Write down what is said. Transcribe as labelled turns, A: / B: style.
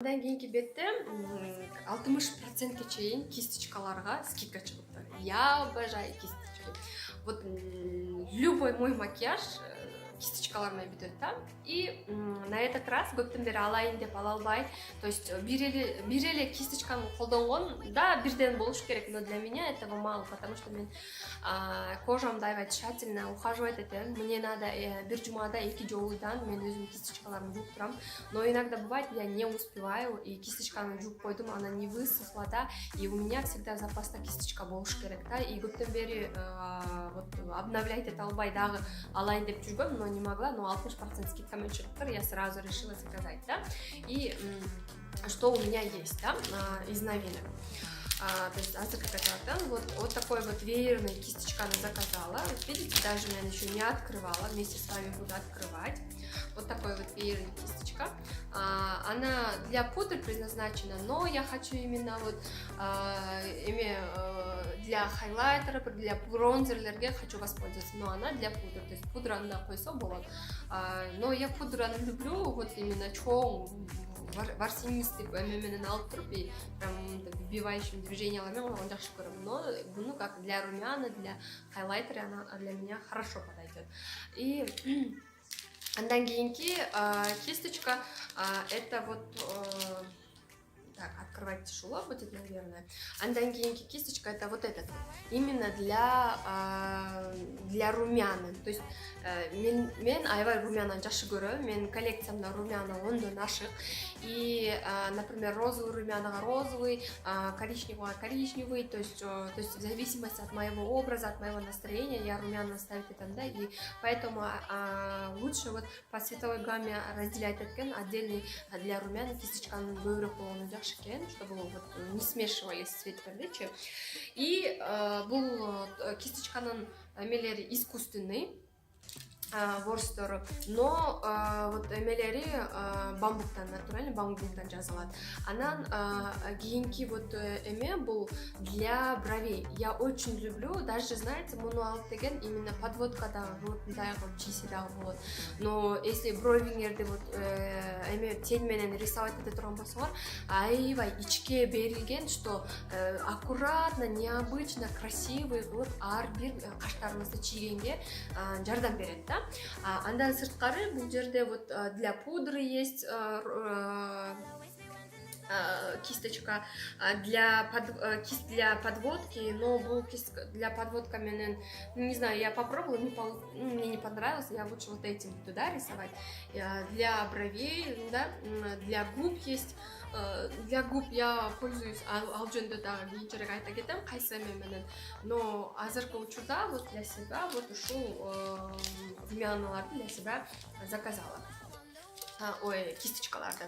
A: Андан кийинки бетте 60%ке чейин кисточкаларга скидка чыгыптыр. Я обожаю кисточки. Вот любой мой макияж кисточкалар менен бүтөт да. И на этот раз көптөн бери алайын деп ала албай. То есть бир эле кисточканы колдонгон да бирден болуш керек, но для меня этого мало, потому что мен кожамды аябай тщательно ухаживать этем. Мне надо бир жумада 2 жолудан мен өзүмдүн кисточкаларымды жууп турам. Но иногда бывает, я не успеваю, и кисточканы жууп койдум, она не высохла, да, и у меня всегда запаста кисточка болуш керек, да, и көптөн бери вот обновлять эте албай дагы алайын деп жүргөм, но не могла, но 60% скидкамен чыгыптыр, я сразу решила заказать, да, и что у меня есть, да, из новинок. То есть вот такой вот веерный кисточками заказала. Видите, даже я еще не открывала, вместе с вами буду открывать. Вот такой вот веерный кисточка. Она для пудры предназначена, но я хочу именно вот для хайлайтера, для бронзерлерге хочу воспользоваться, но она для пудры. То есть пудра анда койсо болот. Но я пудраны люблю, вот именно чоң ворсинистый менен алып туруп, и прям выбивающим движениями он жакшы көрөм. Но буну как для румяна, для хайлайтера она для меня хорошо подойдет. И андан кийинки кисточка это вот так, открывать тяжело будет, наверное. Андан кийинки кисточка это вот этот, именно для румяна. То есть мен аябай румяна жакшы көрөм. Мен коллекциямда румяна ондон ашык. И, например, розовый румяна розовый, коричневый коричневый. То есть в зависимости от моего образа, от моего настроения я румяна ставить это, да. И поэтому лучше вот по цветовой гамме разделять эткен отдельный для румяна кисточканы көбүрөөк болгону жакшы экен, чтобы вот не смешивались цветтердичи. И бул кисточканын эмелери искусственный, ворстору, но вот эмелери бамбуктан, натуральный бамбуктан жазылат. Анан кийинки вот эме бул для бровей. Я очень люблю, даже знаете, муну алып деген именно подводкада вот мындай кылып чийсе дагы болот. Но если бровиңерди вот эме тень менен рисовать эте турган болсоңор, аябай ичке берилген, что аккуратно, необычно, красивый кылып ар бир каштарыңызды чийгенге жардам берет, да. Андан сырткары бул жерде вот для пудры есть кисточка, кисть для подводки, но был кисть для подводка менен, не знаю, я попробовала, мне не понравилось, я лучше вот этим туда рисовать. Для бровей, да, для губ есть. Для губ я пользуюсь ал жөнүндө дагы кийинчерээк айта кетем кайсы эме менен. Но азыркы учурда вот для себя вот ушул румяналарды для себя заказала. Ой, кисточкаларды.